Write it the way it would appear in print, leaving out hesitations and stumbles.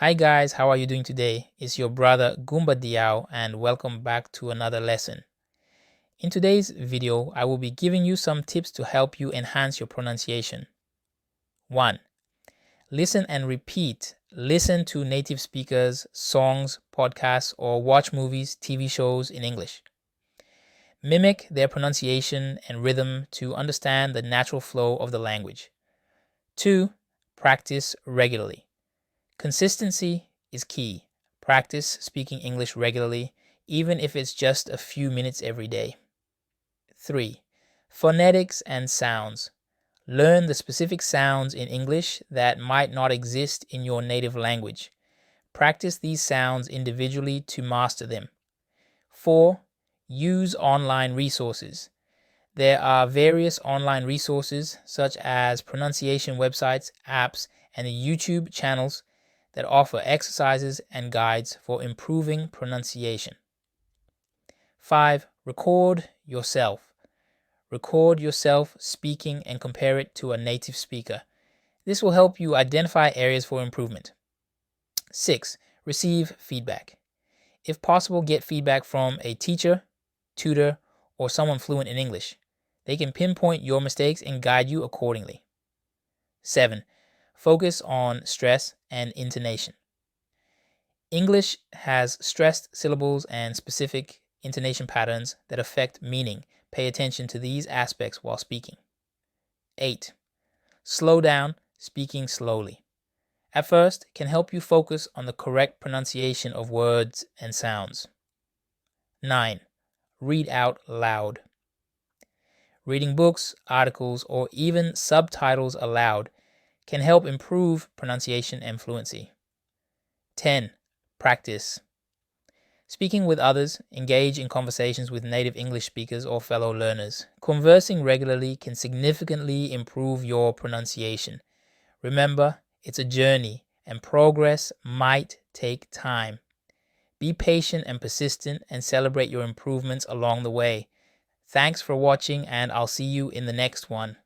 Hi guys, how are you doing today? It's your brother Goumba Diao and welcome back to another lesson. In today's video, I will be giving you some tips to help you enhance your pronunciation. 1. Listen and repeat. Listen to native speakers, songs, podcasts, or watch movies, TV shows in English. Mimic their pronunciation and rhythm to understand the natural flow of the language. 2. Practice regularly. Consistency is key. Practice speaking English regularly, even if it's just a few minutes every day. 3. Phonetics and sounds. Learn the specific sounds in English that might not exist in your native language. Practice these sounds individually to master them. 4. Use online resources. There are various online resources such as pronunciation websites, apps, and YouTube channels that offer exercises and guides for improving pronunciation. 5. Record yourself. Record yourself speaking and compare it to a native speaker. This will help you identify areas for improvement. 6. Receive feedback. If possible, get feedback from a teacher, tutor, or someone fluent in English. They can pinpoint your mistakes and guide you accordingly. 7. Focus on stress and intonation. English has stressed syllables and specific intonation patterns that affect meaning. Pay attention to these aspects while speaking. 8. Slow down, speaking slowly. At first, can help you focus on the correct pronunciation of words and sounds. 9. Read out loud. Reading books, articles, or even subtitles aloud can help improve pronunciation and fluency. 10. Practice. Speaking with others, engage in conversations with native English speakers or fellow learners. Conversing regularly can significantly improve your pronunciation. Remember, it's a journey and progress might take time. Be patient and persistent and celebrate your improvements along the way. Thanks for watching and I'll see you in the next one.